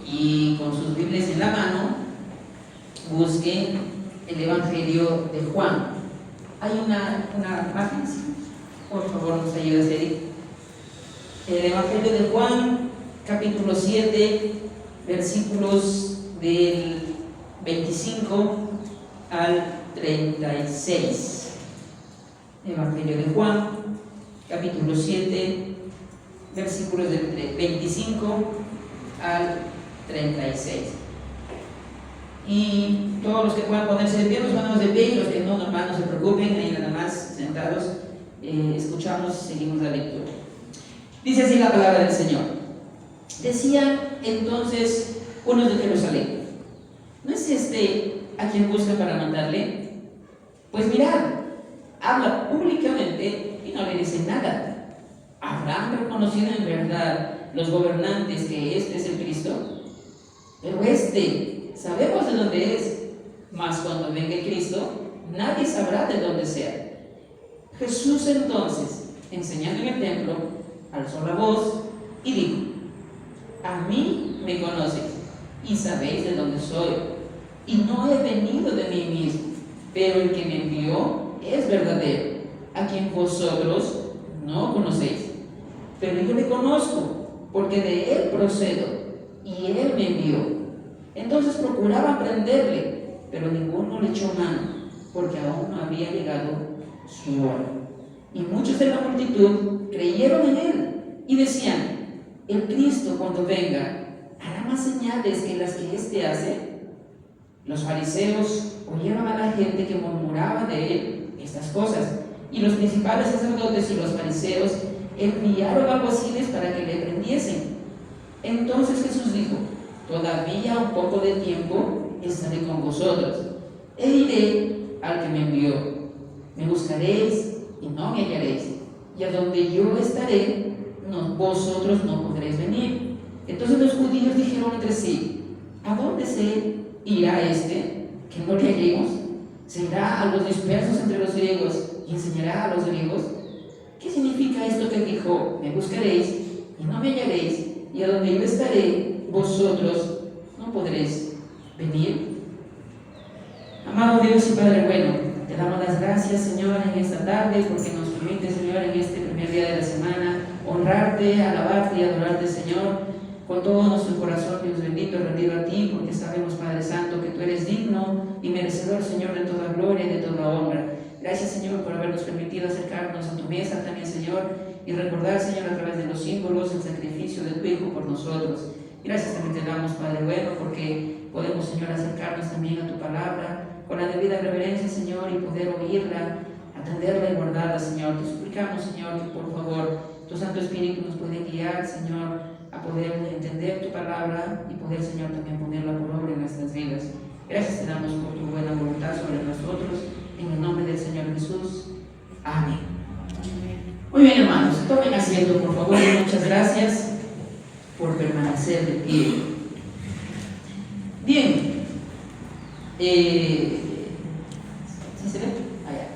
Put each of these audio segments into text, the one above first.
y con sus Biblias en la mano busquen el Evangelio de Juan. Hay una imagen, por favor nos ayuda a seguir. El Evangelio de Juan, capítulo 7, versículos del 25 al 36. Evangelio de Juan, capítulo 7, versículos del 25 al 36. Y todos los que puedan ponerse de pie, nos ponemos de pie, y los que no, nomás no se preocupen, ahí nada más sentados, escuchamos y seguimos la lectura. Dice así la palabra del Señor. Decían entonces unos de Jerusalén: ¿no es este a quien busca para mandarle? Pues mirad, habla públicamente y no le dicen nada. ¿Habrán reconocido en verdad los gobernantes que este es el Cristo? Pero sabemos de dónde es, mas cuando venga el Cristo, nadie sabrá de dónde sea. Jesús entonces, enseñando en el templo, alzó la voz y dijo: a mí me conocéis y sabéis de dónde soy, y no he venido de mí mismo, pero el que me envió es verdadero, a quien vosotros no conocéis. Pero yo le conozco, porque de él procedo, y él me envió. Entonces procuraban prenderle, pero ninguno le echó mano, porque aún no había llegado su hora. Y muchos de la multitud creyeron en él, y decían: el Cristo, cuando venga, hará más señales que las que éste hace. Los fariseos oyeron a la gente que murmuraba de él estas cosas, y los principales sacerdotes y los fariseos enviaron alguaciles para que le prendiesen. Entonces Jesús dijo: todavía un poco de tiempo estaré con vosotros, e iré al que me envió. Me buscaréis y no me hallaréis, y a donde yo estaré, vosotros no podréis venir. Entonces los judíos dijeron entre sí: ¿a dónde se irá este, que no le hallemos? ¿Se irá a los dispersos entre los griegos y enseñará a los griegos? ¿Qué significa esto que dijo: me buscaréis y no me hallaréis, y a donde yo estaré, vosotros no podréis venir? Amado Dios y Padre bueno, te damos las gracias, Señor, en esta tarde, porque nos permite, Señor, en este primer día de la semana, honrarte, alabarte y adorarte, Señor, con todo nuestro corazón, Dios bendito, rendido a ti, porque sabemos, Padre Santo, que tú eres digno y merecedor, Señor, de toda gloria y de toda honra. Gracias, Señor, por habernos permitido acercarnos a tu mesa también, Señor, y recordar, Señor, a través de los símbolos, el sacrificio de tu Hijo por nosotros. Gracias también te damos, Padre bueno, porque podemos, Señor, acercarnos también a tu palabra con la debida reverencia, Señor, y poder oírla, atenderla y guardarla, Señor. Te suplicamos, Señor, que por favor tu Santo Espíritu nos puede guiar, Señor, a poder entender tu palabra y poder, Señor, también ponerla por obra en nuestras vidas. Gracias te damos por tu buena voluntad sobre nosotros, en el nombre del Señor Jesús. Amén. Muy bien, hermanos, tomen asiento, por favor, y muchas gracias por permanecer de pie. Bien, ¿sí se ve?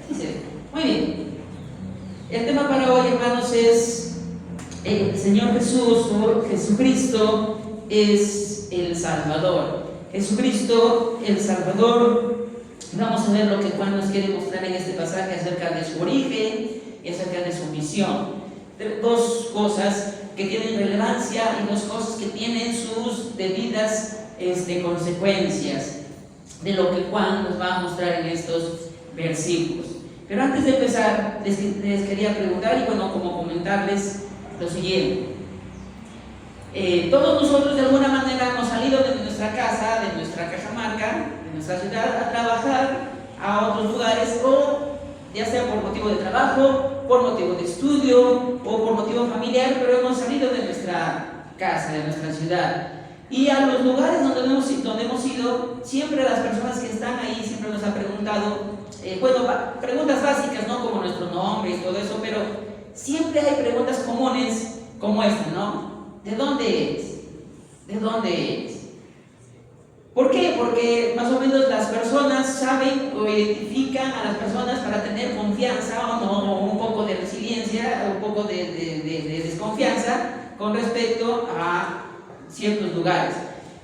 Sí se ve. Muy bien. El tema para hoy, hermanos, es el Señor Jesús, o Jesucristo es el Salvador. Jesucristo, el Salvador. Vamos a ver lo que Juan nos quiere mostrar en este pasaje acerca de su origen y acerca de su misión. Dos cosas que tienen relevancia y dos cosas que tienen sus debidas consecuencias de lo que Juan nos va a mostrar en estos versículos. Pero antes de empezar, les quería preguntar y como comentarles lo siguiente. Todos nosotros de alguna manera hemos salido de nuestra casa, de nuestra Cajamarca, de nuestra ciudad, a trabajar a otros lugares, o ya sea por motivo de trabajo, por motivo de estudio o por motivo familiar, pero hemos salido de nuestra casa, de nuestra ciudad. Y a los lugares donde hemos ido, siempre las personas que están ahí siempre nos han preguntado, preguntas básicas, ¿no? Como nuestro nombre y todo eso, pero siempre hay preguntas comunes como esta, ¿no? ¿De dónde eres? ¿De dónde eres? ¿Por qué? Porque más o menos las personas saben o identifican a las personas para tener confianza o no, o un poco de resiliencia, un poco de desconfianza con respecto a ciertos lugares.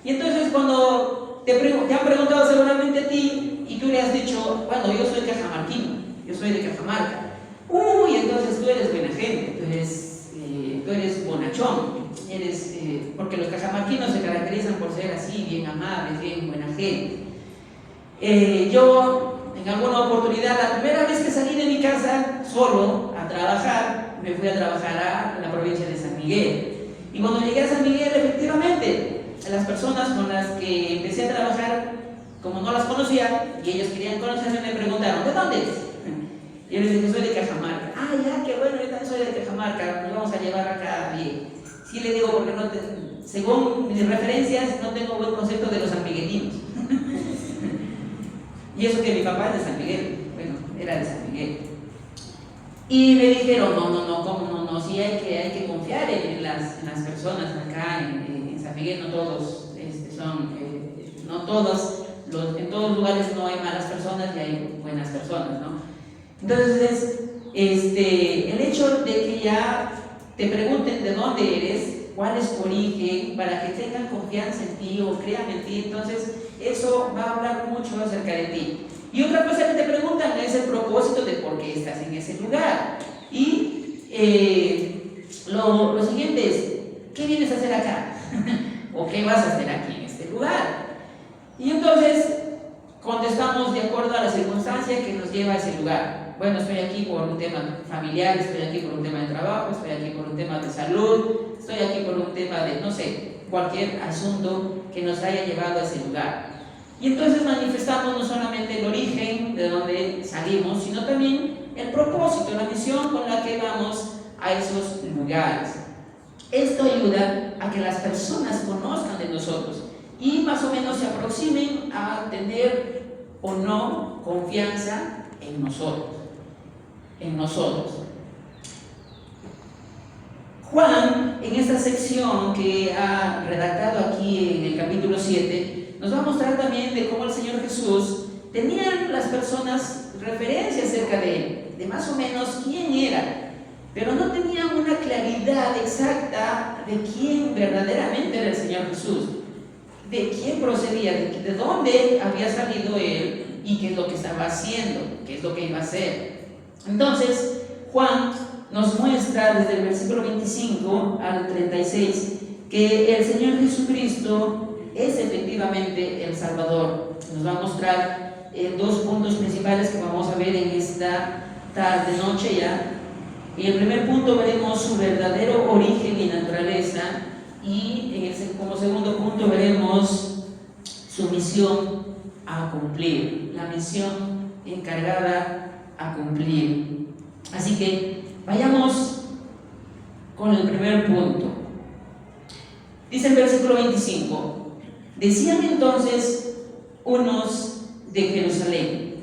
Y entonces cuando te han preguntado seguramente a ti y tú le has dicho, bueno, yo soy cajamarquino, yo soy de Cajamarca. Uy, entonces tú eres buena gente, tú eres bonachón, porque los cajamarquinos se caracterizan por ser así, bien amables, bien buena gente. Yo, en alguna oportunidad, la primera vez que salí de mi casa solo a trabajar, me fui a trabajar a la provincia de San Miguel. Y cuando llegué a San Miguel, efectivamente, las personas con las que empecé a trabajar, como no las conocía y ellos querían conocerme, me preguntaron, ¿de dónde eres? Y yo les dije, soy de Cajamarca. Ah, ya, qué bueno, yo también soy de Cajamarca, nos vamos a llevar acá bien. Sí le digo, porque según mis referencias, no tengo buen concepto de los sanmiguelinos. Y eso que mi papá es de San Miguel, bueno, era de San Miguel. Y me dijeron, no, ¿cómo no? Sí hay que confiar en las personas acá en San Miguel, no todos no todos, en todos los lugares no hay malas personas y hay buenas personas, ¿no? Entonces, el hecho de que ya te pregunten de dónde eres, cuál es tu origen, para que tengan confianza en ti o crean en ti, entonces eso va a hablar mucho acerca de ti. Y otra cosa que te preguntan es el propósito de por qué estás en ese lugar. Y lo siguiente es, ¿qué vienes a hacer acá? ¿O qué vas a hacer aquí en este lugar? Y entonces contestamos de acuerdo a la circunstancia que nos lleva a ese lugar. Bueno, estoy aquí por un tema familiar, estoy aquí por un tema de trabajo, estoy aquí por un tema de salud, estoy aquí por un tema de, no sé, cualquier asunto que nos haya llevado a ese lugar. Y entonces manifestamos no solamente el origen de donde salimos, sino también el propósito, la misión con la que vamos a esos lugares. Esto ayuda a que las personas conozcan de nosotros y más o menos se aproximen a tener o no confianza en nosotros. Juan, en esta sección que ha redactado aquí en el capítulo 7, nos va a mostrar también de cómo el Señor Jesús tenía las personas referencia acerca de él, de más o menos quién era, pero no tenían una claridad exacta de quién verdaderamente era el Señor Jesús, de quién procedía, de dónde había salido él y qué es lo que estaba haciendo, qué es lo que iba a hacer. Entonces, Juan nos muestra desde el versículo 25 al 36 que el Señor Jesucristo es efectivamente el Salvador. Nos va a mostrar dos puntos principales que vamos a ver en esta tarde, noche ya. Y el primer punto veremos su verdadero origen y naturaleza, y como segundo punto veremos su misión a cumplir, la misión encargada a cumplir. Así que vayamos con el primer punto. Dice el versículo 25: decían entonces unos de Jerusalén.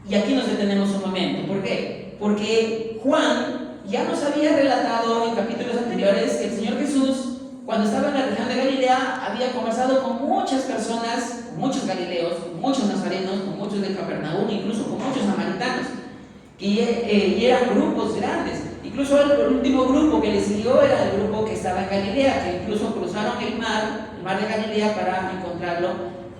Y aquí nos detenemos un momento. ¿Por qué? Porque Juan ya nos había relatado en capítulos anteriores que el Señor Jesús, cuando estaba en la región de Galilea, había conversado con muchas personas, con muchos galileos, con muchos nazarenos, con muchos de Capernaum, incluso con muchos samaritanos, y eran grupos grandes. Incluso el último grupo que le siguió era el grupo que estaba en Galilea, que incluso cruzaron el mar de Galilea para encontrarlo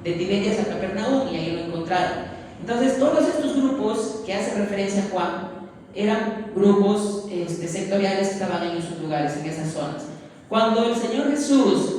de Tiberias a Capernaum, y ahí lo encontraron. Entonces todos estos grupos que hace referencia a Juan eran grupos sectoriales que estaban en esos lugares, en esas zonas. Cuando el Señor Jesús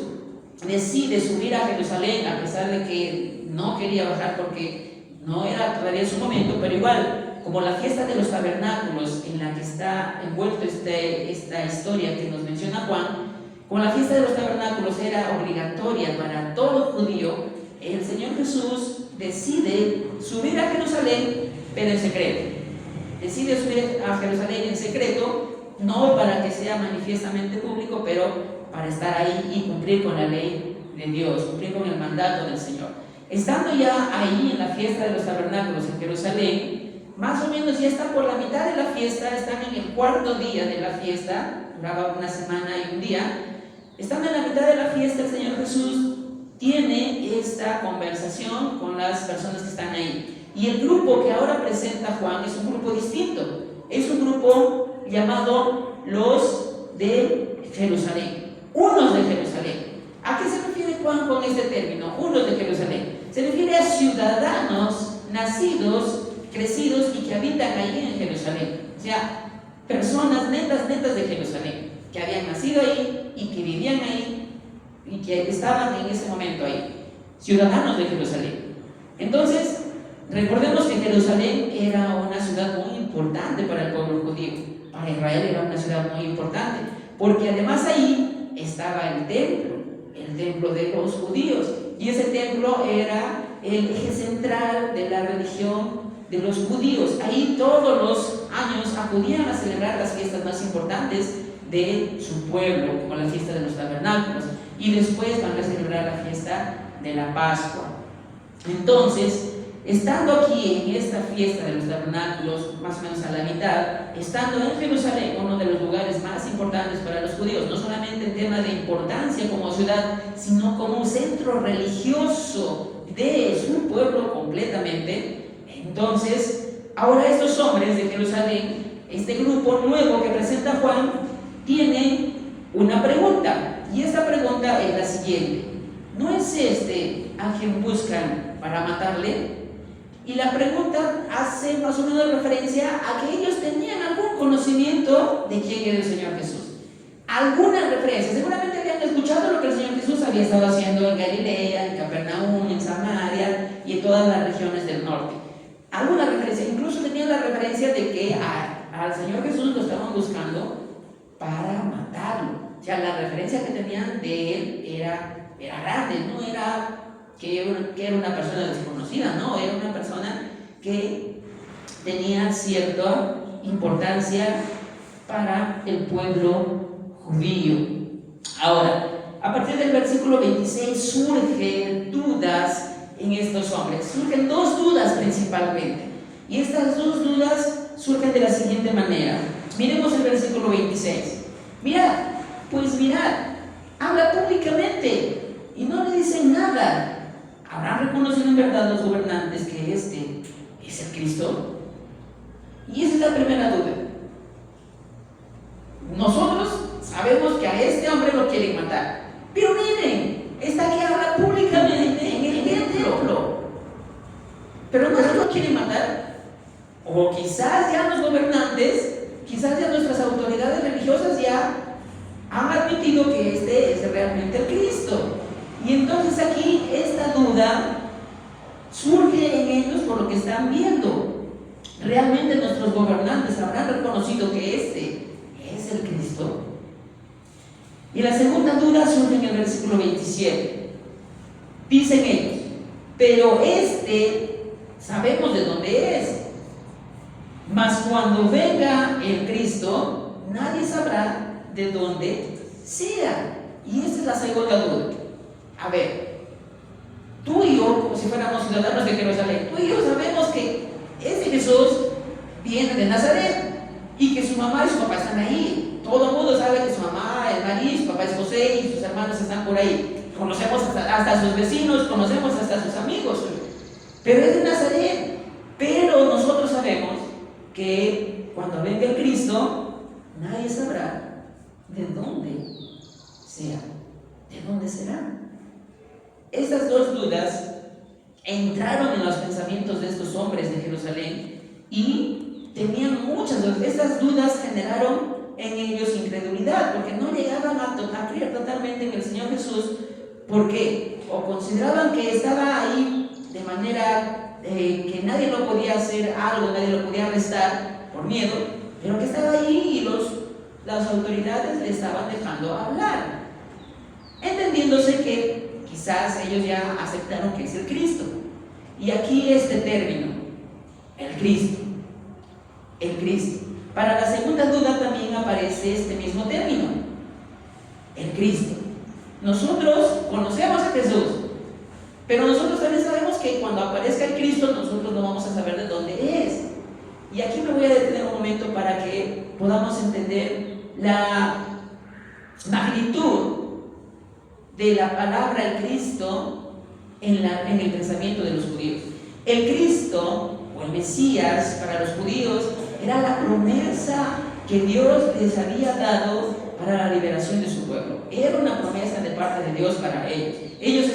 decide subir a Jerusalén, a pesar de que no quería bajar porque no era todavía su momento, pero igual, como la fiesta de los tabernáculos en la que está envuelto esta historia que nos menciona Juan, como la fiesta de los tabernáculos era obligatoria para todo judío, el Señor Jesús decide subir a Jerusalén, pero en secreto. Decide subir a Jerusalén en secreto, no para que sea manifiestamente público, pero para estar ahí y cumplir con la ley de Dios, cumplir con el mandato del Señor. Estando ya ahí en la fiesta de los tabernáculos en Jerusalén, más o menos ya están por la mitad de la fiesta, están en el cuarto día de la fiesta, duraba una semana y un día. Estando en la mitad de la fiesta, el Señor Jesús tiene esta conversación con las personas que están ahí. Y el grupo que ahora presenta Juan es un grupo distinto. Es un grupo llamado los de Jerusalén, unos de Jerusalén. ¿A qué se refiere Juan con este término, unos de Jerusalén? Se refiere a ciudadanos nacidos, crecidos y que habitan ahí en Jerusalén. O sea, personas netas de Jerusalén, que habían nacido ahí y que vivían ahí y que estaban en ese momento ahí. Ciudadanos de Jerusalén. Entonces, recordemos que Jerusalén era una ciudad muy importante para el pueblo judío. Para Israel era una ciudad muy importante, porque además ahí estaba el templo de los judíos, y ese templo era el eje central de la religión de los judíos. Ahí todos los años acudían a celebrar las fiestas más importantes de su pueblo, como la fiesta de los tabernáculos, y después van a celebrar la fiesta de la Pascua. Entonces, estando aquí en esta fiesta de los tabernáculos, más o menos a la mitad, estando en Jerusalén, uno de los lugares más importantes para los judíos, no solamente en tema de importancia como ciudad, sino como un centro religioso de su pueblo completamente. Entonces, ahora estos hombres de Jerusalén, este grupo nuevo que presenta Juan, tiene una pregunta, y esta pregunta es la siguiente: ¿no es este a quien buscan para matarle? Y la pregunta hace más o menos referencia a que ellos tenían algún conocimiento de quién era el Señor Jesús. Alguna referencia, seguramente habían escuchado lo que el Señor Jesús había estado haciendo en Galilea, en Capernaum, en Samaria y en todas las regiones del norte. Alguna referencia, incluso tenían la referencia de que al Señor Jesús lo estaban buscando para matarlo. O sea, la referencia que tenían de él era grande, no era que era una persona desconocida, no, era una persona que tenía cierta importancia para el pueblo judío. Ahora, a partir del versículo 26 surgen dudas en estos hombres, surgen dos dudas principalmente, y estas dos dudas surgen de la siguiente manera. Miremos el versículo 26. Mirad, habla públicamente y no le dicen nada. ¿Habrán reconocido en verdad los gobernantes que este es el Cristo? Y esa es la primera duda. Nosotros sabemos que a este hombre lo quieren matar, pero miren, está que habla públicamente en el templo, pero no lo quieren matar. O quizás ya los gobernantes, quizás ya nuestras autoridades religiosas ya han admitido que este es realmente el Cristo. Y entonces aquí esta duda surge en ellos por lo que están viendo. ¿Realmente nuestros gobernantes habrán reconocido que este es el Cristo? Y la segunda duda surge en el versículo 27. Dicen ellos: pero sabemos de dónde es, mas cuando venga el Cristo, nadie sabrá de dónde sea. Y esta es la segunda duda. A ver, tú y yo, como si fuéramos ciudadanos de Jerusalén, tú y yo sabemos que ese Jesús viene de Nazaret y que su mamá y su papá están ahí. Todo el mundo sabe que su mamá es María, su papá es José y sus hermanos están por ahí. Conocemos hasta sus vecinos, conocemos hasta sus amigos. Pero es de Nazaret. Pero nosotros sabemos que cuando venga el Cristo, nadie sabrá de dónde sea, de dónde será. Estas dos dudas entraron en los pensamientos de estos hombres de Jerusalén y tenían muchas dudas. Estas dudas generaron en ellos incredulidad, porque no llegaban a creer totalmente en el Señor Jesús, porque o consideraban que estaba ahí de manera que nadie lo podía hacer algo, nadie lo podía arrestar por miedo, pero que estaba ahí y las autoridades le estaban dejando hablar, entendiéndose que quizás ellos ya aceptaron que es el Cristo. Y aquí este término, el Cristo. Para la segunda duda también aparece este mismo término, el Cristo. Nosotros conocemos a Jesús, pero nosotros también sabemos que cuando aparezca el Cristo, nosotros no vamos a saber de dónde es. Y aquí me voy a detener un momento para que podamos entender la magnitud de la palabra el Cristo en el pensamiento de los judíos. El Cristo o el Mesías para los judíos era la promesa que Dios les había dado para la liberación de su pueblo. Era una promesa de parte de Dios para ellos. Ellos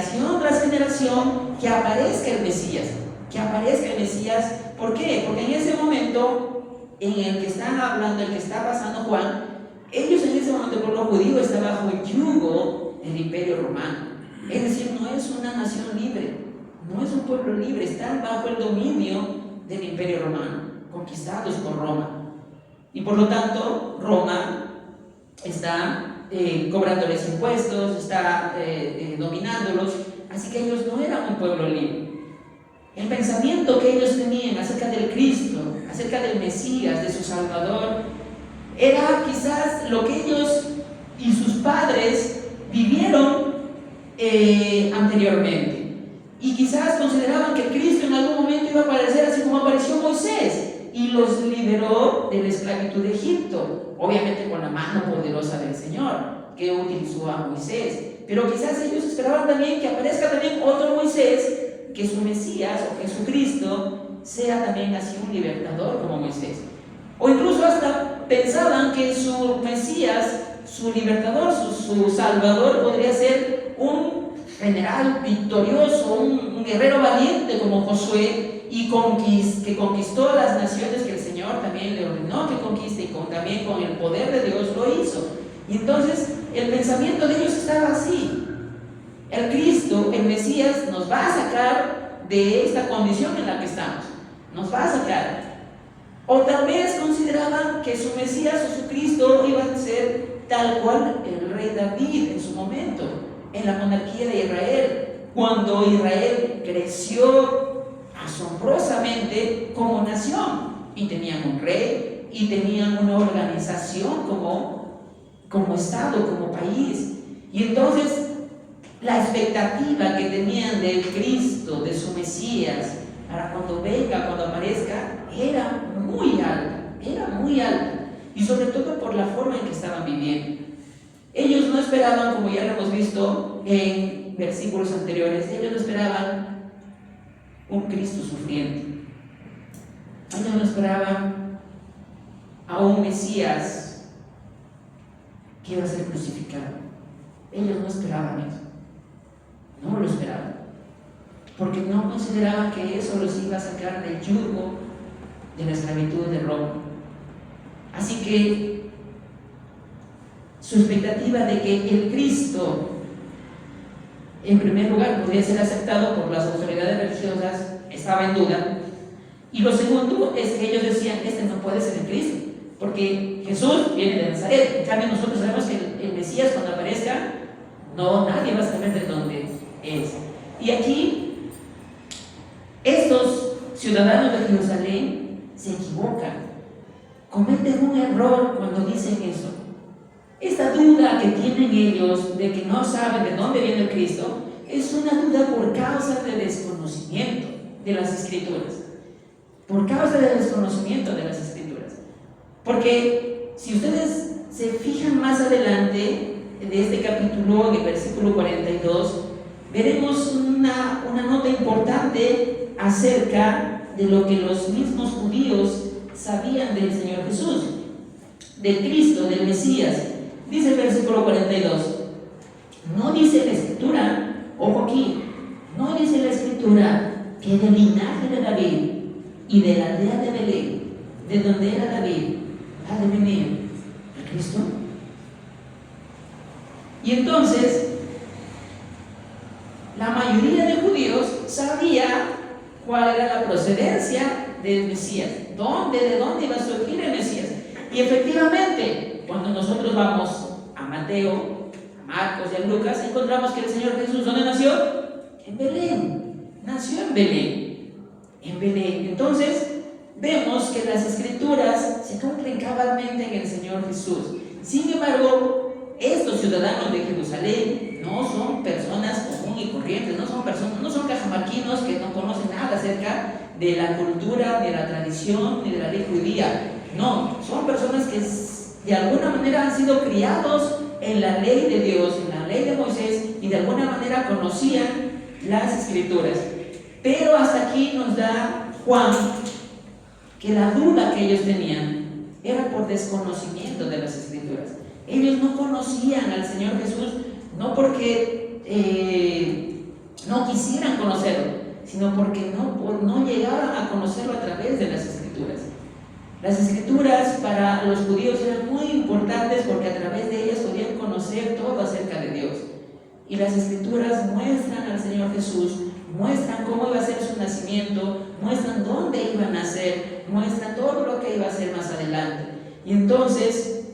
generación tras generación que aparezca el Mesías, que aparezca el Mesías. ¿Por qué? Porque en ese momento en el que están hablando, el que está pasando Juan, ellos en ese momento, el pueblo judío está bajo el yugo del Imperio Romano. Es decir, no es una nación libre, no es un pueblo libre, están bajo el dominio del Imperio Romano, conquistados por Roma. Y por lo tanto, Roma está cobrándoles impuestos, está dominándolos, así que ellos no eran un pueblo libre. El pensamiento que ellos tenían acerca del Cristo, acerca del Mesías, de su Salvador, era quizás lo que ellos y sus padres vivieron anteriormente. Y quizás consideraban que Cristo en algún momento iba a aparecer así como apareció Moisés y los liberó de la esclavitud de Egipto, obviamente con la mano poderosa del Señor que utilizó a Moisés. Pero quizás ellos esperaban también que aparezca también otro Moisés, que su Mesías o Jesucristo sea también así un libertador como Moisés. O incluso hasta pensaban que su Mesías, su libertador, su Salvador podría ser un general victorioso, un guerrero valiente como Josué, y que conquistó las naciones que el Señor también le ordenó que conquiste, y también con el poder de Dios lo hizo. Y entonces el pensamiento de ellos estaba así: el Cristo, el Mesías, nos va a sacar de esta condición en la que estamos, nos va a sacar. O tal vez consideraban que su Mesías o su Cristo iba a ser tal cual el rey David en su momento, en la monarquía de Israel, cuando Israel creció asombrosamente como nación, y tenían un rey, y tenían una organización como Estado, como país. Y entonces la expectativa que tenían del Cristo, de su Mesías, para cuando venga, cuando aparezca, era muy alta, y sobre todo por la forma en que estaban viviendo. Ellos no esperaban, como ya lo hemos visto en versículos anteriores, ellos no esperaban un Cristo sufriente. Ellos no esperaban a un Mesías que iba a ser crucificado. Ellos no esperaban eso. No lo esperaban. Porque no consideraban que eso los iba a sacar del yugo de la esclavitud de Roma. Así que su expectativa de que el Cristo, en primer lugar, podría ser aceptado por las autoridades religiosas, estaba en duda. Y lo segundo es que ellos decían: este no puede ser el Cristo, porque Jesús viene de Nazaret. En cambio, nosotros sabemos que el Mesías, cuando aparezca, nadie va a saber de dónde es. Y aquí, estos ciudadanos de Jerusalén se equivocan, cometen un error cuando dicen eso. Esta duda que tienen ellos de que no saben de dónde viene el Cristo es una duda por causa del desconocimiento de las Escrituras. Por causa del desconocimiento de las Escrituras. Porque si ustedes se fijan más adelante de este capítulo, en el versículo 42, veremos una nota importante acerca de lo que los mismos judíos sabían del Señor Jesús, del Cristo, del Mesías. Dice el versículo 42, no dice la Escritura, ojo aquí, no dice la Escritura que del linaje de David y de la aldea de Belén, de donde era David, ha de venir el Cristo. Y entonces la mayoría de judíos sabía cuál era la procedencia del Mesías, de dónde iba a surgir el Mesías. Y efectivamente, cuando nosotros vamos a Mateo, a Marcos y a Lucas, encontramos que el Señor Jesús, ¿dónde nació? En Belén. Nació en Belén. En Belén. Entonces, vemos que las Escrituras se cumplen cabalmente en el Señor Jesús. Sin embargo, estos ciudadanos de Jerusalén no son personas comunes y corrientes, no son cajamarquinos que no conocen nada acerca de la cultura, de la tradición, ni de la ley judía. No, son personas que de alguna manera han sido criados en la ley de Dios, en la ley de Moisés, y de alguna manera conocían las Escrituras. Pero hasta aquí nos da Juan que la duda que ellos tenían era por desconocimiento de las Escrituras. Ellos no conocían al Señor Jesús, no porque no quisieran conocerlo, sino porque no llegaban a conocerlo a través de las Escrituras. Las Escrituras para los judíos eran muy importantes porque a través de ellas podían conocer todo acerca de Dios. Y las Escrituras muestran al Señor Jesús, muestran cómo iba a ser su nacimiento, muestran dónde iba a nacer, muestran todo lo que iba a hacer más adelante. Y entonces,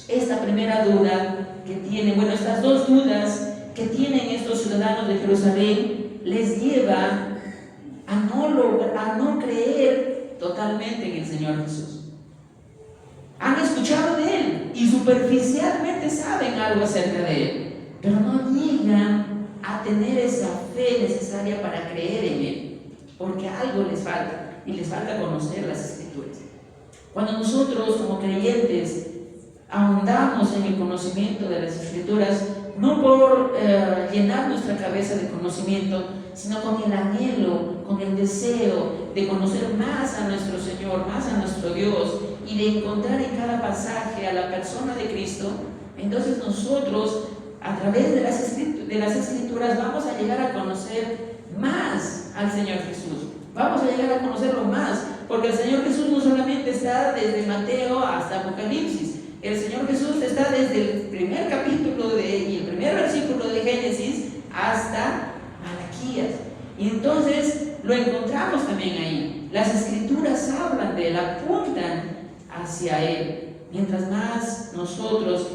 esta primera duda que tienen, estas dos dudas que tienen estos ciudadanos de Jerusalén, les lleva a no creer totalmente en el Señor Jesús. Han escuchado de Él y superficialmente saben algo acerca de Él, pero no llegan a tener esa fe necesaria para creer en Él, porque algo les falta, y les falta conocer las Escrituras. Cuando nosotros como creyentes ahondamos en el conocimiento de las Escrituras, no por llenar nuestra cabeza de conocimiento, sino con el anhelo, con el deseo de conocer más a nuestro Señor, más a nuestro Dios, y de encontrar en cada pasaje a la persona de Cristo, entonces nosotros a través de las Escrituras vamos a llegar a conocer más al Señor Jesús. Vamos a llegar a conocerlo más, porque el Señor Jesús no solamente está desde Mateo hasta Apocalipsis. El Señor Jesús está desde el primer capítulo y el primer versículo de Génesis hasta Malaquías. Y entonces lo encontramos también ahí. Las Escrituras hablan de Él, apuntan hacia Él. Mientras más nosotros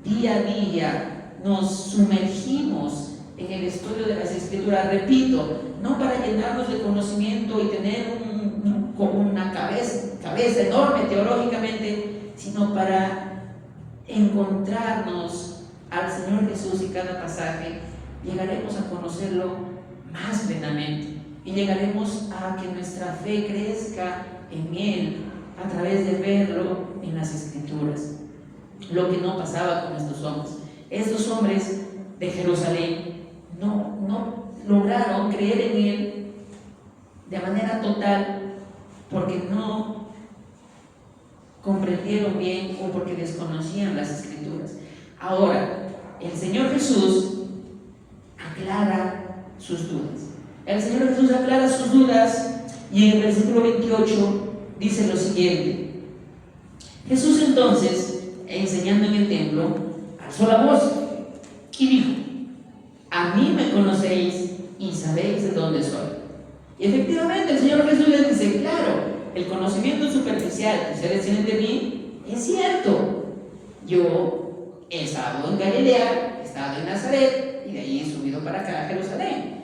día a día nos sumergimos en el estudio de las Escrituras, repito, no para llenarnos de conocimiento y tener una cabeza enorme teológicamente, sino para encontrarnos al Señor Jesús y cada pasaje, llegaremos a conocerlo más plenamente y llegaremos a que nuestra fe crezca en Él a través de verlo en las Escrituras. Lo que no pasaba con estos hombres. Estos hombres de Jerusalén no lograron creer en Él de manera total porque no comprendieron bien o porque desconocían las Escrituras. Ahora, el Señor Jesús aclara sus dudas. El Señor Jesús aclara sus dudas y en el versículo 28 dice lo siguiente: Jesús entonces, enseñando en el templo, alzó la voz y dijo: a mí me conocéis y sabéis de dónde soy. Y efectivamente el Señor Jesús les dice: claro, el conocimiento superficial que ustedes tienen de mí es cierto. Yo he estado en Galilea, he estado en Nazaret y de ahí he subido para acá a Jerusalén.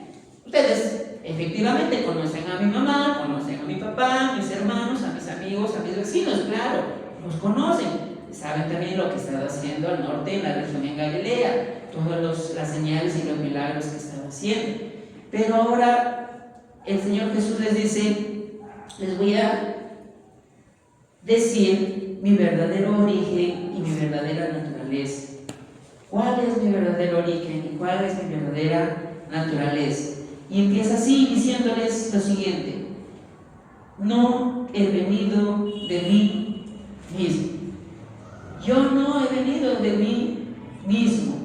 Ustedes efectivamente conocen a mi mamá, conocen a mi papá, a mis hermanos, a mis amigos, a mis vecinos, claro, los conocen. Saben también lo que he estado haciendo al norte en la región en Galilea, todas las señales y los milagros que he estado haciendo. Pero ahora el Señor Jesús les dice: les voy a decir mi verdadero origen y mi verdadera naturaleza. ¿Cuál es mi verdadero origen y cuál es mi verdadera naturaleza? Y empieza así diciéndoles lo siguiente: no he venido de mí mismo. Yo no he venido de mí mismo.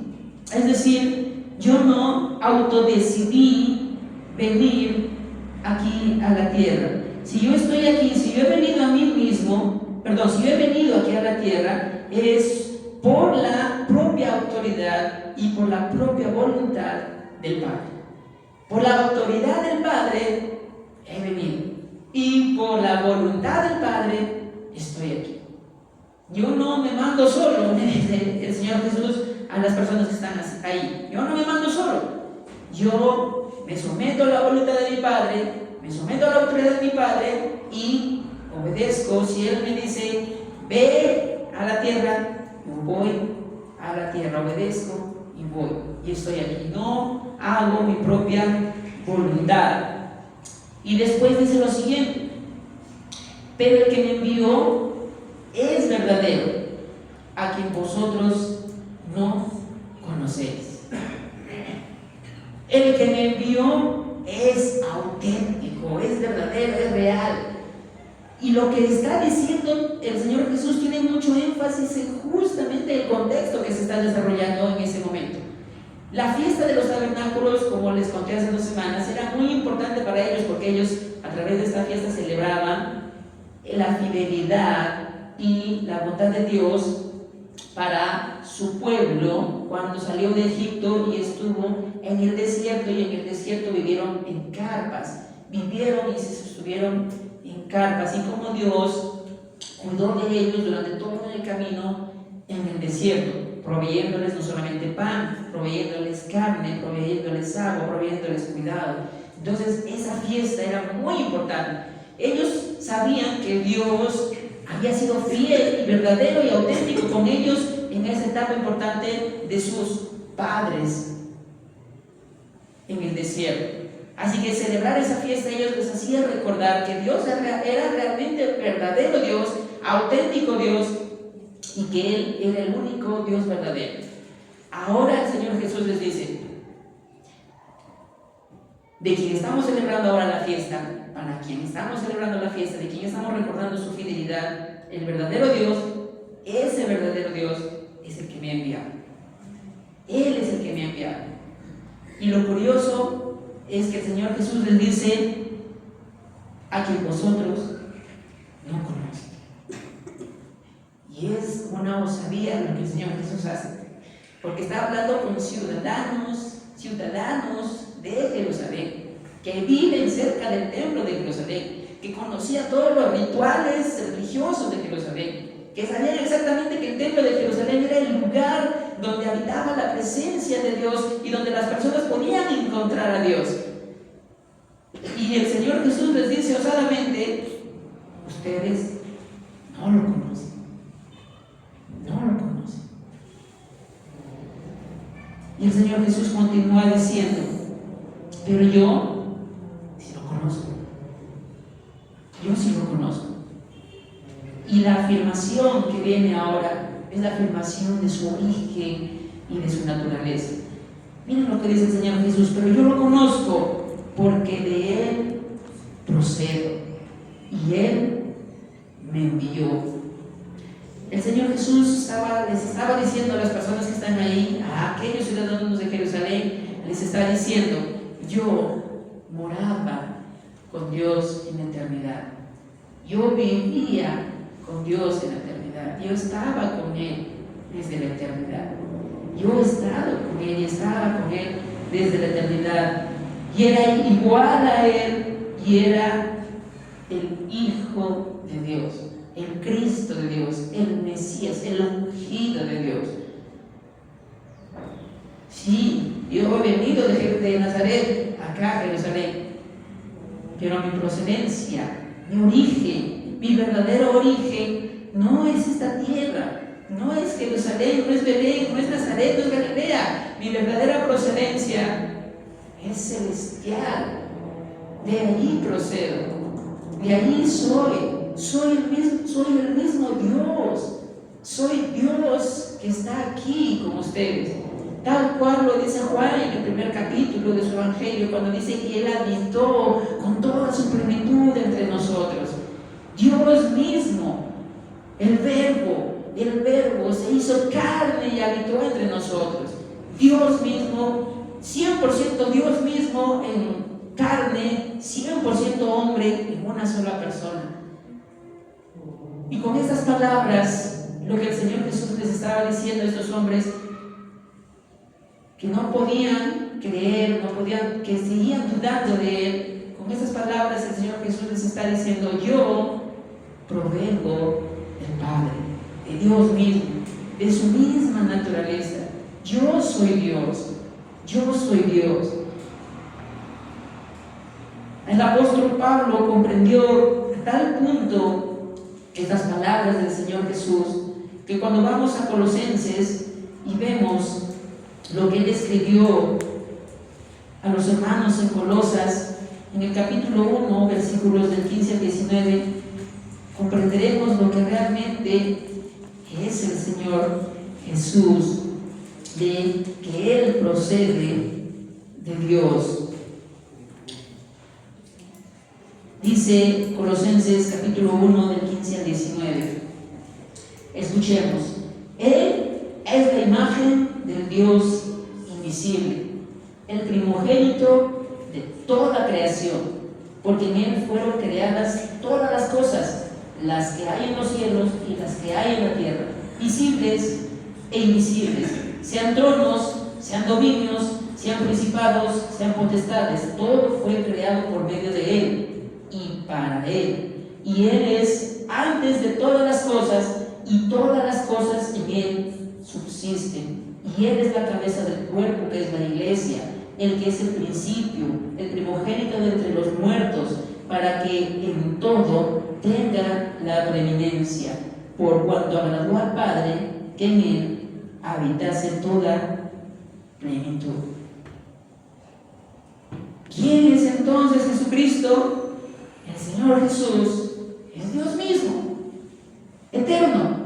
Es decir, yo no autodecidí venir aquí a la tierra. Si yo estoy aquí, si yo he venido a mí mismo, si yo he venido aquí a la tierra, es por la propia autoridad y por la propia voluntad del Padre. Por la autoridad del Padre he venido y por la voluntad del Padre estoy aquí. Yo no me mando solo, me dice el Señor Jesús a las personas que están ahí. Yo no me mando solo. Yo me someto a la voluntad de mi Padre, me someto a la autoridad de mi Padre y obedezco. Si Él me dice: ve a la tierra, yo voy a la tierra, obedezco y voy. Y estoy aquí. No hago mi propia voluntad. Y después dice lo siguiente: pero el que me envió es verdadero, a quien vosotros no conocéis. El que me envió es auténtico, es verdadero, es real. Y lo que está diciendo el Señor Jesús tiene mucho énfasis en justamente el contexto que se está desarrollando en ese momento. La fiesta de los tabernáculos, como les conté hace 2 semanas, era muy importante para ellos porque ellos a través de esta fiesta celebraban la fidelidad y la bondad de Dios para su pueblo cuando salió de Egipto y estuvo en el desierto, y en el desierto vivieron en carpas, vivieron y se sostuvieron en carpas, y como Dios cuidó de ellos durante todo el camino en el desierto, proveyéndoles no solamente pan, proveyéndoles carne, proveyéndoles agua, proveyéndoles cuidado. Entonces esa fiesta era muy importante. Ellos sabían que Dios había sido fiel y verdadero y auténtico con ellos en esa etapa importante de sus padres en el desierto. Así que celebrar esa fiesta a ellos les hacía recordar que Dios era realmente el verdadero Dios, auténtico Dios, y que Él era el único Dios verdadero. Ahora el Señor Jesús les dice: de quien estamos celebrando ahora la fiesta, para quien estamos celebrando la fiesta, de quien estamos recordando su fidelidad, el verdadero Dios, ese verdadero Dios es el que me ha enviado. Él es el que me ha enviado. Y lo curioso es que el Señor Jesús les dice: a quien vosotros no conocen. Y es una osadía lo que el Señor Jesús hace, porque está hablando con ciudadanos de Jerusalén, que viven cerca del templo de Jerusalén, que conocían todos los rituales religiosos de Jerusalén, que sabían exactamente que el templo de Jerusalén era el lugar donde habitaba la presencia de Dios y donde las personas podían encontrar a Dios. Y el Señor Jesús les dice osadamente: ustedes no lo conocen. No lo conocen. Y el Señor Jesús continúa diciendo: pero yo sí lo conozco. Yo sí lo conozco. Y la afirmación que viene ahora es la afirmación de su origen y de su naturaleza. Miren lo que dice el Señor Jesús: pero yo lo conozco porque de Él procedo y Él me envió. El Señor Jesús les estaba diciendo a las personas que están ahí, a aquellos ciudadanos de Jerusalén, les está diciendo: yo moraba con Dios en la eternidad. Yo vivía con Dios en la eternidad. Yo estaba con Él desde la eternidad. Yo he estado con Él y estaba con Él desde la eternidad. Y era igual a Él y era el Hijo de Dios, el Cristo de Dios, el Mesías, el ungido de Dios. Sí, yo he venido de Nazaret acá a Jerusalén, pero mi procedencia, mi origen, mi verdadero origen no es esta tierra, no es Jerusalén, no es Belén, no es Nazaret, no es Galilea. Mi verdadera procedencia es celestial. De ahí procedo, de ahí soy el mismo Dios, soy Dios que está aquí con ustedes, tal cual lo dice Juan en el primer capítulo de su Evangelio, cuando dice que Él habitó con toda su plenitud entre nosotros. Dios mismo, el verbo se hizo carne y habitó entre nosotros. Dios mismo, 100% Dios mismo en carne, 100% hombre en una sola persona. Y con estas palabras, lo que el Señor Jesús les estaba diciendo a estos hombres, que no podían creer, que seguían dudando de Él, con estas palabras el Señor Jesús les está diciendo: yo provengo del Padre, de Dios mismo, de su misma naturaleza. Yo soy Dios, yo soy Dios. El apóstol Pablo comprendió a tal punto estas palabras del Señor Jesús, que cuando vamos a Colosenses y vemos lo que Él escribió a los hermanos en Colosas, en el capítulo 1, versículos del 15 al 19, comprenderemos lo que realmente es el Señor Jesús, de que Él procede de Dios. Dice Colosenses capítulo 1 del 15 al 19. Escuchemos: Él es la imagen del Dios invisible, el primogénito de toda creación, porque en Él fueron creadas todas las cosas, las que hay en los cielos y las que hay en la tierra, visibles e invisibles, sean tronos, sean dominios, sean principados, sean potestades. Todo fue creado por medio de Él y para Él. Y Él es antes de todas las cosas, y todas las cosas en Él subsisten. Y Él es la cabeza del cuerpo, que es la iglesia, el que es el principio, el primogénito de entre los muertos, para que en todo tenga la preeminencia, por cuanto agradó al Padre que en Él habitase toda plenitud. ¿Quién es entonces Jesucristo? El Señor Jesús es Dios mismo, eterno.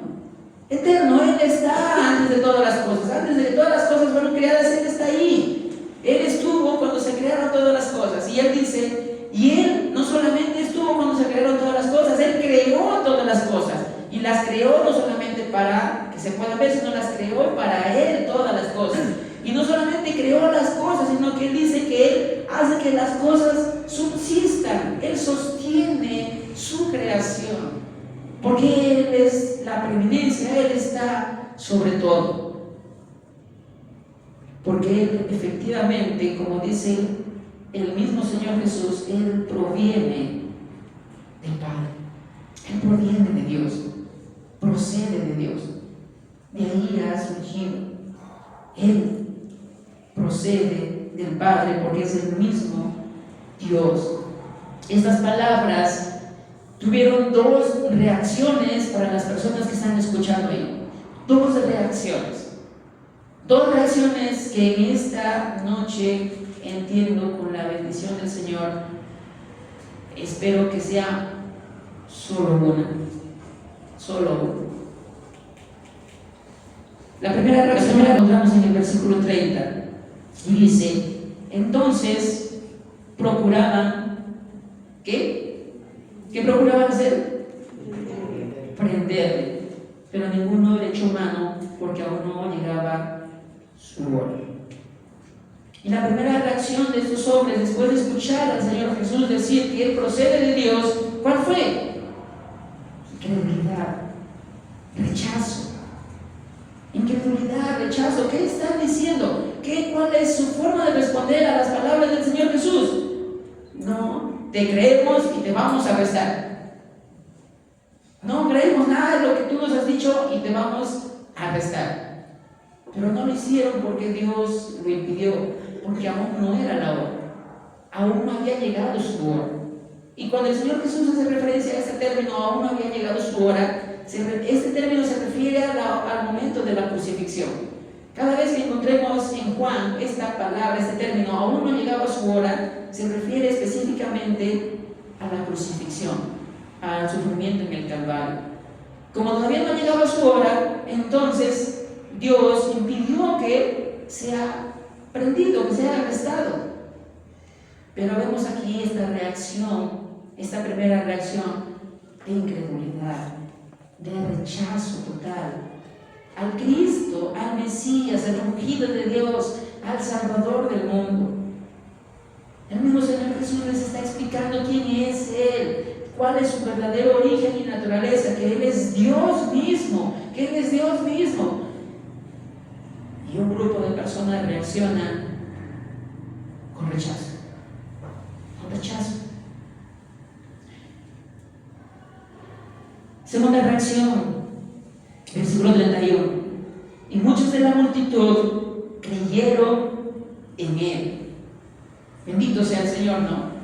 Eterno, Él está antes de todas las cosas. Antes de que todas las cosas fueron creadas, Él está ahí. Él estuvo cuando se crearon todas las cosas. Y Él dice, y Él no solamente estuvo cuando se crearon todas las cosas, Él creó todas las cosas. Y las creó no solamente para que se puedan ver, sino las creó para Él todas las cosas. Y no solamente creó las cosas, sino que Él dice que Él hace que las cosas subsistan. Él sostiene su creación. Porque Él es la preeminencia, Él está sobre todo. Porque Él efectivamente, como dice el mismo Señor Jesús, Él proviene del Padre. Él proviene de Dios, procede de Dios. De ahí ha surgido. Él procede del Padre porque es el mismo Dios. Estas palabras tuvieron dos reacciones para las personas que están escuchando ahí. Dos reacciones. Dos reacciones que en esta noche entiendo con la bendición del Señor. Espero que sea solo una. Solo una. La primera reacción la encontramos en el versículo 30. Y dice, entonces procuraban, ¿qué? ¿Qué procuraban hacer? Prenderle. Pero ninguno le echó mano porque aún no llegaba su hora. Y la primera reacción de estos hombres, después de escuchar al Señor Jesús decir que Él procede de Dios, ¿cuál fue? Incredulidad, rechazo. Incredulidad, rechazo. ¿Qué están diciendo? ¿Cuál es su forma de responder a las palabras del Señor Jesús? No, te creemos y te vamos a arrestar. No creemos nada de lo que tú nos has dicho y te vamos a arrestar. Pero no lo hicieron porque Dios lo impidió, porque aún no era la hora. Aún no había llegado su hora. Y cuando el Señor Jesús hace referencia a este término, aún no había llegado su hora, este término se refiere al momento de la crucifixión. Cada vez que encontremos en Juan esta palabra, este término, aún no llegaba su hora, se refiere específicamente a la crucifixión, al sufrimiento en el Calvario. Como todavía no llegaba su hora, entonces Dios impidió que sea prendido, que sea arrestado. Pero vemos aquí esta reacción, esta primera reacción de incredulidad, de rechazo total al Cristo, al Mesías, al ungido de Dios, al Salvador del mundo. El mismo Señor Jesús les está explicando quién es Él, cuál es su verdadero origen y naturaleza, que Él es Dios mismo, que Él es Dios mismo. Y un grupo de personas reaccionan con rechazo, con rechazo. Segunda reacción, versículo 31. Y muchos de la multitud creyeron en Él. Bendito sea el Señor, ¿no?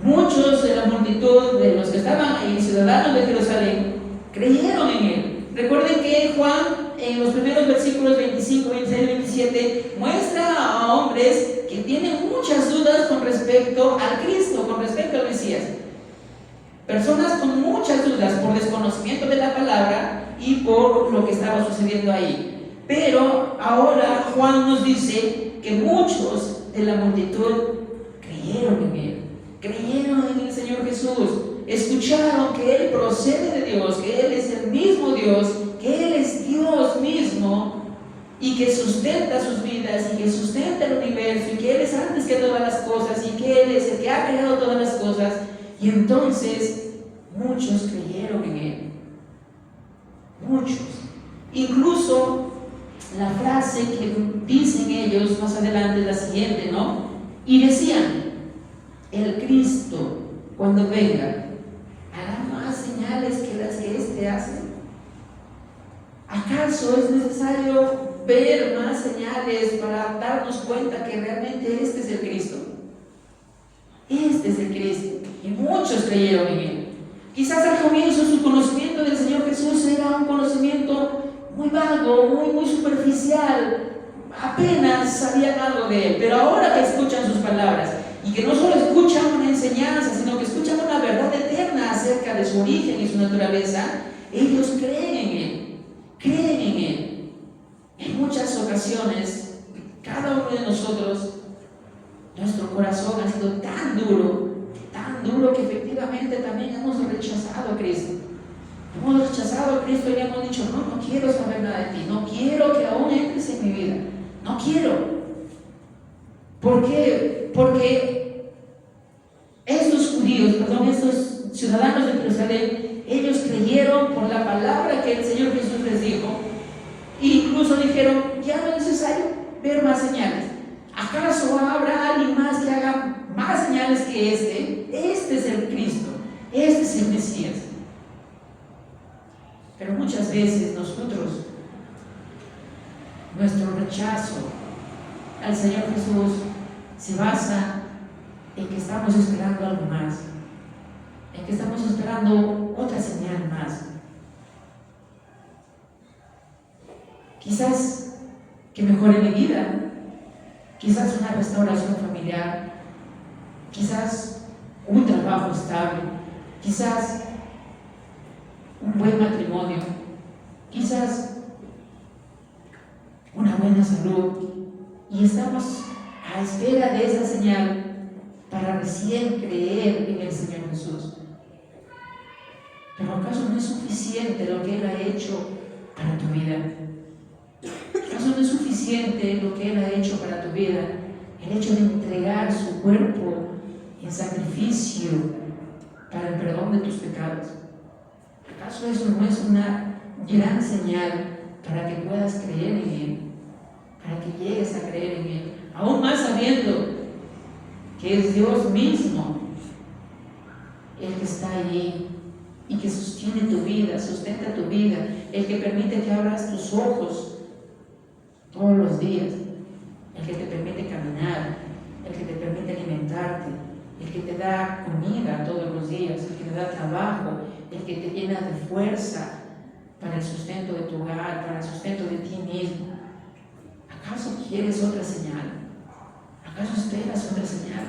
Muchos de la multitud de los que estaban ahí, ciudadanos de Jerusalén, creyeron en Él. Recuerden que Juan, en los primeros versículos 25, 26 y 27, muestra a hombres que tienen muchas dudas con respecto al Cristo, con respecto al Mesías. Personas con muchas dudas por desconocimiento de la palabra y por lo que estaba sucediendo ahí. Pero ahora Juan nos dice que muchos de la multitud creyeron en Él, creyeron en el Señor Jesús, escucharon que Él procede de Dios, que Él es el mismo Dios, que Él es Dios mismo, y que sustenta sus vidas y que sustenta el universo y que Él es antes que todas las cosas y que Él es el que ha creado todas las cosas. Y entonces muchos creyeron en Él. Muchos. Incluso la frase que dicen ellos más adelante es la siguiente, ¿no? Y decían, el Cristo, cuando venga, hará más señales que las que éste hace. ¿Acaso es necesario ver más señales para darnos cuenta que realmente este es el Cristo? Este es el Cristo. Y muchos creyeron en Él. Quizás al comienzo su conocimiento del Señor Jesús era un conocimiento muy vago, muy superficial. Apenas sabían algo de Él. Pero ahora que escuchan sus palabras, y que no solo escuchan una enseñanza, sino que escuchan una verdad eterna acerca de su origen y su naturaleza, ellos creen en Él. Creen en Él. En muchas ocasiones, cada uno de nosotros, nuestro corazón ha sido tan duro que efectivamente también hemos rechazado a Cristo. Hemos rechazado a Cristo y hemos dicho, no quiero saber nada de ti, no quiero que aún entres en mi vida, no quiero. ¿Por qué? Porque estos ciudadanos de Jerusalén, ellos creyeron por la palabra que el Señor Jesús les dijo, e incluso dijeron, ya no es necesario ver más señales. ¿Acaso habrá alguien más que haga más señales que este? Este es el Cristo, este es el Mesías. Pero muchas veces nosotros, nuestro rechazo al Señor Jesús se basa en que estamos esperando algo más, en que estamos esperando otra señal más. Quizás que mejore mi vida, quizás una restauración familiar, quizás un trabajo estable, quizás un buen matrimonio, quizás una buena salud, y estamos a espera de esa señal para recién creer en el Señor Jesús. Pero ¿acaso no es suficiente lo que Él ha hecho para tu vida? ¿Acaso no es suficiente lo que Él ha hecho para tu vida? El hecho de entregar su cuerpo en sacrificio para el perdón de tus pecados. ¿Acaso eso no es una gran señal para que puedas creer en Él? Para que llegues a creer en Él, aún más sabiendo que es Dios mismo el que está allí y que sostiene tu vida, sustenta tu vida, el que permite que abras tus ojos todos los días, el que te permite caminar, el que te permite alimentarte, el que te da comida todos los días, el que te da trabajo, el que te llena de fuerza para el sustento de tu hogar, para el sustento de ti mismo. ¿Acaso quieres otra señal? ¿Acaso esperas otra señal?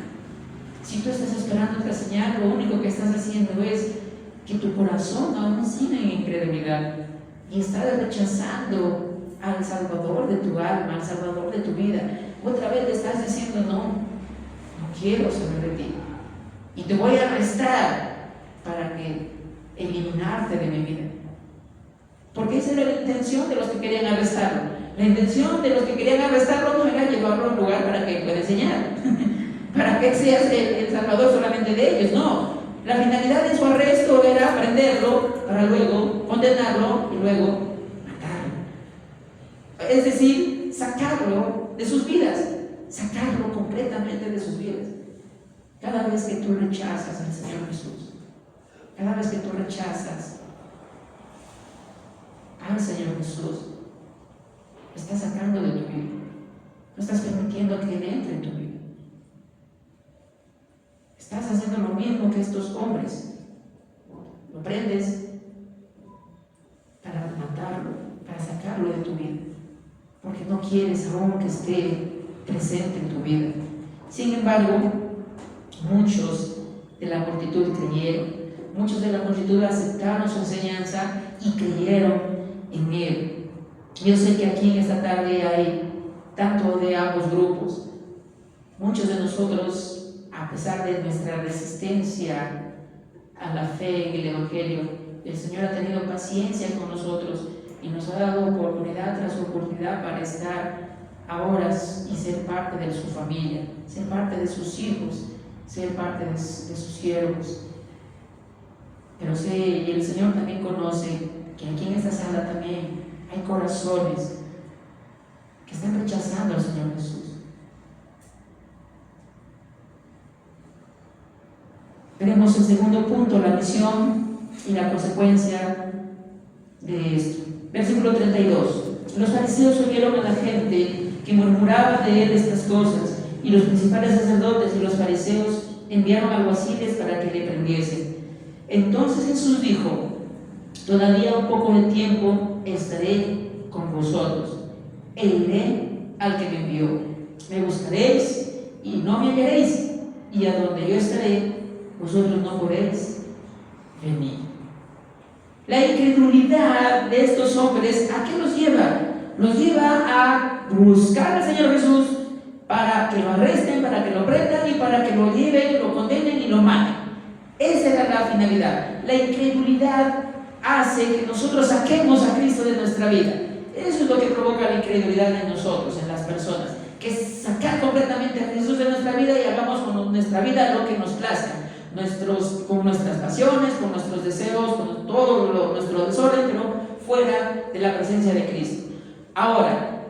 Si tú estás esperando otra señal, lo único que estás haciendo es que tu corazón aún sigue en incredulidad y estás rechazando al Salvador de tu alma, al Salvador de tu vida. Otra vez le estás diciendo, no quiero saber de ti y te voy a arrestar para que eliminarte de mi vida. Porque esa era la intención de los que querían arrestarlo. La intención de los que querían arrestarlo no era llevarlo a un lugar para que pueda enseñar, para que seas el Salvador solamente de ellos, no. La finalidad de su arresto era prenderlo para luego condenarlo y luego matarlo. Es decir, sacarlo de sus vidas, sacarlo completamente de sus vidas. Cada vez que tú rechazas al Señor Jesús, cada vez que tú rechazas al Señor Jesús, lo estás sacando de tu vida, no estás permitiendo que Él entre en tu vida. Estás haciendo lo mismo que estos hombres. Lo prendes para matarlo, para sacarlo de tu vida, porque no quieres aún que esté presente en tu vida. Sin embargo, muchos de la multitud creyeron, muchos de la multitud aceptaron su enseñanza y creyeron en Él. Yo sé que aquí en esta tarde hay tanto de ambos grupos. Muchos de nosotros, a pesar de nuestra resistencia a la fe en el Evangelio, el Señor ha tenido paciencia con nosotros y nos ha dado oportunidad tras oportunidad para estar ahora y ser parte de su familia, ser parte de sus hijos, ser parte de sus siervos. Pero sé, y el Señor también conoce que aquí en esta sala también hay corazones que están rechazando al Señor Jesús. Veremos el segundo punto, la misión y la consecuencia de esto. Versículo 32. Los fariseos oyeron a la gente que murmuraba de él estas cosas, y los principales sacerdotes y los fariseos enviaron alguaciles para que le prendiesen. Entonces Jesús dijo: todavía un poco de tiempo estaré con vosotros, e iré al que me envió. Me buscaréis y no me hallaréis, y a donde yo estaré, vosotros no podéis venir. La incredulidad de estos hombres, ¿a qué los lleva? Los lleva a buscar al Señor Jesús para que lo arresten, para que lo prendan y para que lo lleven, lo condenen y lo maten. Esa era la finalidad. La incredulidad hace que nosotros saquemos a Cristo de nuestra vida. Eso es lo que provoca la incredulidad en nosotros, en las personas, que es sacar completamente a Jesús de nuestra vida y hagamos con nuestra vida lo que nos plazca, con nuestras pasiones, con nuestros deseos, con todo nuestro desorden, pero fuera de la presencia de Cristo. Ahora,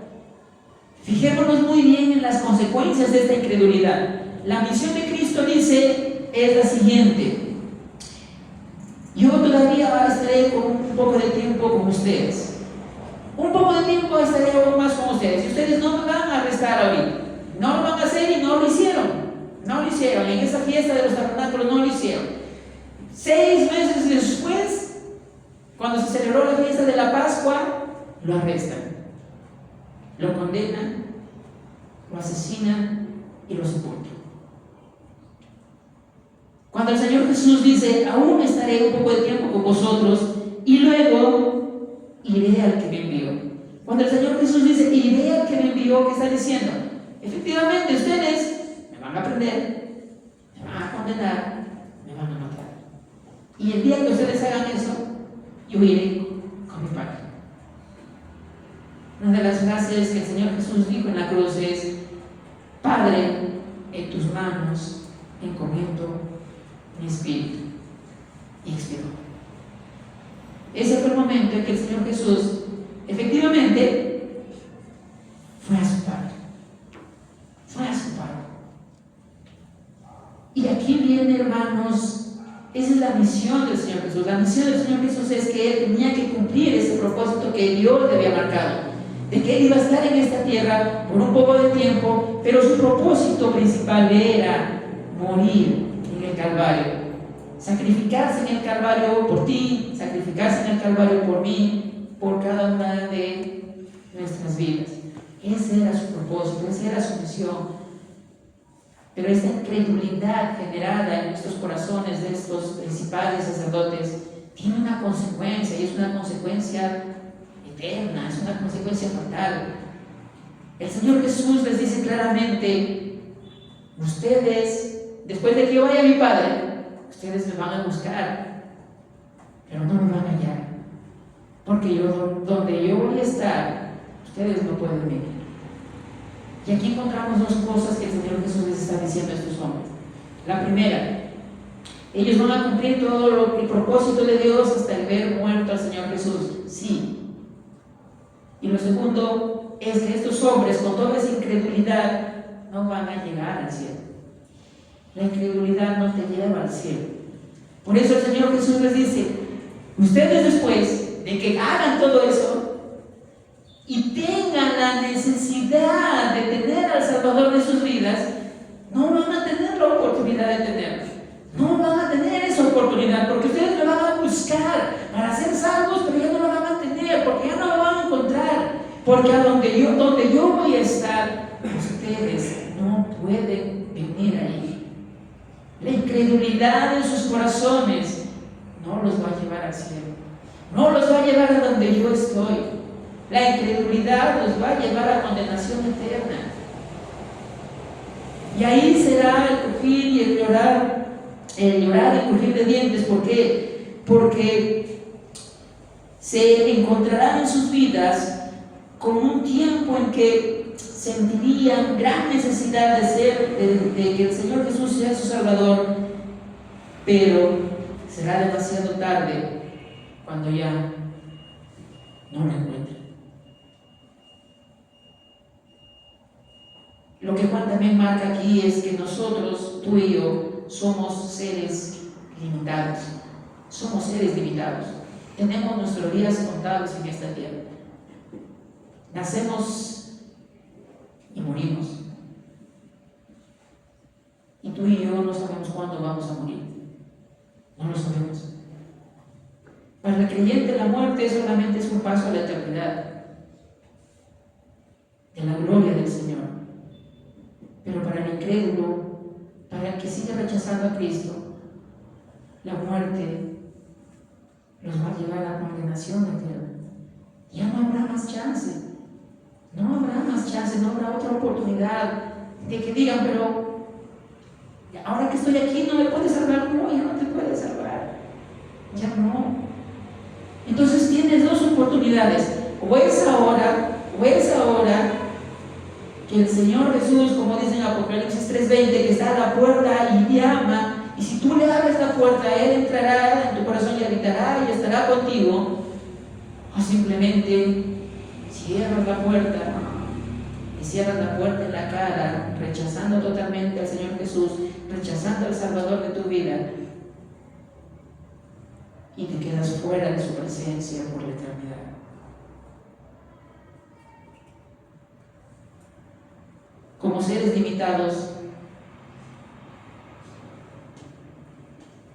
fijémonos muy bien en las consecuencias de esta incredulidad. La misión de Cristo, dice, es la siguiente: yo todavía estaré con un poco de tiempo con ustedes. Un poco de tiempo estaré aún más con ustedes. Y ustedes no me van a arrestar ahorita. No lo van a hacer y no lo hicieron. No lo hicieron. En esa fiesta de los tabernáculos no lo hicieron. 6 meses después, cuando se celebró la fiesta de la Pascua, lo arrestan, lo condenan, lo asesinan y lo sepultan. Cuando el Señor Jesús dice: aún estaré un poco de tiempo con vosotros y luego iré al que me envió. Cuando el Señor Jesús dice: iré al que me envió, ¿qué está diciendo? Efectivamente, ustedes me van a prender, me van a condenar, me van a matar. Y el día que ustedes hagan eso, yo iré con mi Padre. Una de las frases que el Señor Jesús dijo en la cruz es: Padre, en tus manos encomiendo mi espíritu. Y expiró. Ese fue el momento en que el Señor Jesús efectivamente fue a su Padre. Fue a su Padre. Y aquí viene, hermanos, esa es la misión del Señor Jesús. La misión del Señor Jesús es que Él tenía que cumplir ese propósito que Dios le había marcado, de que Él iba a estar en esta tierra por un poco de tiempo, pero su propósito principal era morir en el Calvario, sacrificarse en el Calvario por ti, sacrificarse en el Calvario por mí, por cada una de nuestras vidas. Ese era su propósito, esa era su misión. Pero esta incredulidad generada en nuestros corazones de estos principales sacerdotes tiene una consecuencia, y es una consecuencia eterna, es una consecuencia fatal. El Señor Jesús les dice claramente: ustedes, después de que yo vaya a mi Padre, ustedes me van a buscar, pero no me van a hallar, porque donde yo voy a estar, ustedes no pueden venir. Y aquí encontramos 2 cosas que el Señor Jesús les está diciendo a estos hombres. La primera: ellos van a cumplir todo el propósito de Dios hasta el ver muerto al Señor Jesús. Sí. Y lo segundo es que estos hombres, con toda esa incredulidad, no van a llegar al cielo. La incredulidad no te lleva al cielo. Por eso el Señor Jesús les dice: ustedes, después de que hagan todo eso y tengan la necesidad de tener al Salvador de sus vidas, no van a tener la oportunidad de tenerlo. No van a tener esa oportunidad, porque ustedes me van a buscar para ser salvos, pero ya no lo van a tener, porque ya no lo van a encontrar, porque a donde yo voy a estar, ustedes no pueden venir ahí. La incredulidad en sus corazones no los va a llevar al cielo, no los va a llevar a donde yo estoy. La incredulidad los va a llevar a condenación eterna. Y ahí será el crujir y el llorar y crujir de dientes. ¿Por qué? Porque se encontrarán en sus vidas con un tiempo en que sentirían gran necesidad de que el Señor Jesús sea su Salvador, pero será demasiado tarde cuando ya no lo encuentren. Lo que Juan también marca aquí es que nosotros, tú y yo, somos seres limitados. Somos seres limitados. Tenemos nuestros días contados en esta tierra. Nacemos y morimos. Y tú y yo no sabemos cuándo vamos a morir. No lo sabemos. Para el creyente la muerte solamente es un paso a la eternidad, de la gloria del Señor. Pero para el incrédulo, para el que sigue rechazando a Cristo, la muerte los va a llevar a la condenación eterna. Ya no habrá más chance. No habrá más chance, no habrá otra oportunidad de que digan, pero ahora que estoy aquí no me puedes salvar. No, ya no te puedes salvar. Ya no. Entonces tienes dos oportunidades. O es ahora que el Señor Jesús, como dice en Apocalipsis 3:20, que está a la puerta y llama, y si tú le abres la puerta, Él entrará en tu corazón y habitará y estará contigo. O simplemente cierras la puerta, y cierras la puerta en la cara, rechazando totalmente al Señor Jesús, rechazando al Salvador de tu vida, y te quedas fuera de su presencia por la eternidad. Como seres limitados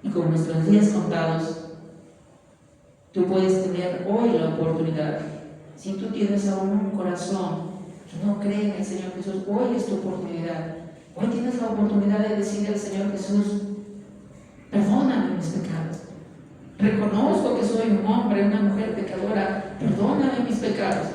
y con nuestros días contados, tú puedes tener hoy la oportunidad. Si tú tienes aún un corazón que no cree en el Señor Jesús, hoy es tu oportunidad. Hoy tienes la oportunidad de decirle al Señor Jesús: perdóname mis pecados. Reconozco que soy un hombre, una mujer pecadora. Perdóname mis pecados.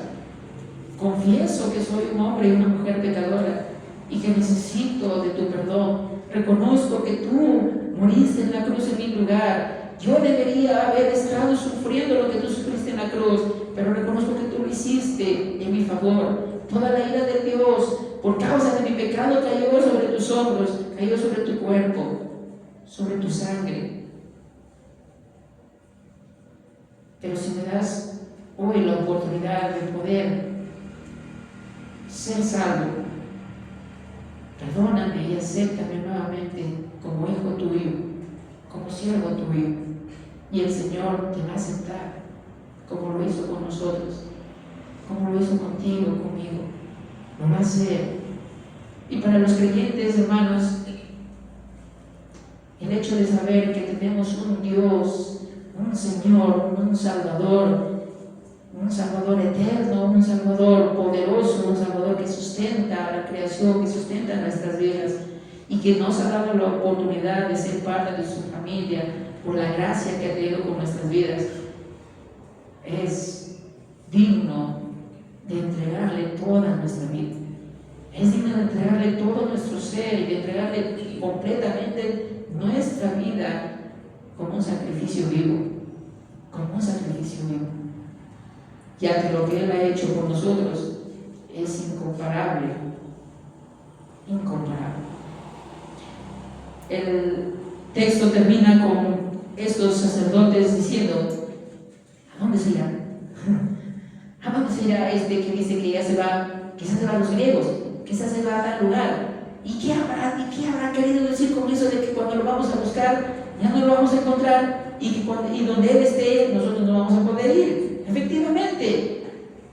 Confieso que soy un hombre y una mujer pecadora y que necesito de tu perdón. Reconozco que tú moriste en la cruz en mi lugar. Yo debería haber estado sufriendo lo que tú sufriste en la cruz, pero reconozco que tú lo hiciste en mi favor. Toda la ira de Dios por causa de mi pecado cayó sobre tus hombros, cayó sobre tu cuerpo, sobre tu sangre. Pero si me das hoy la oportunidad de poder ser salvo, perdóname y acéptame nuevamente como hijo tuyo, como siervo tuyo, y el Señor te va a aceptar como lo hizo con nosotros, como lo hizo contigo, conmigo. Lo va a hacer. Y para los creyentes, hermanos, el hecho de saber que tenemos un Dios, un Señor, un Salvador eterno, un Salvador poderoso, un Salvador que sustenta la creación, que sustenta nuestras vidas y que nos ha dado la oportunidad de ser parte de su familia por la gracia que ha tenido con nuestras vidas, es digno de entregarle toda nuestra vida. Es digno de entregarle todo nuestro ser y de entregarle completamente nuestra vida como un sacrificio vivo, ya que lo que Él ha hecho por nosotros es incomparable. El texto termina con estos sacerdotes diciendo: ¿a dónde se irá? ¿A dónde se irá este que dice que ya se va? Quizás se va a los griegos, quizás se va a tal lugar. ¿Y qué habrá querido decir con eso de que cuando lo vamos a buscar ya no lo vamos a encontrar y donde Él esté nosotros no vamos a poder ir? Efectivamente,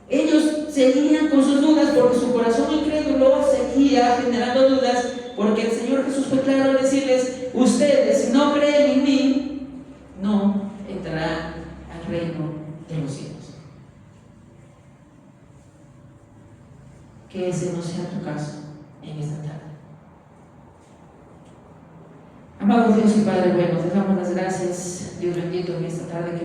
ellos seguían con sus dudas porque su corazón incrédulo seguía generando dudas, porque el Señor Jesús fue claro al decirles: ustedes, si no creen en mí, no entrarán al reino de los cielos. Que ese no sea tu caso en esta tarde. Amado Dios y Padre bueno, te damos las gracias, Dios bendito, en esta tarde.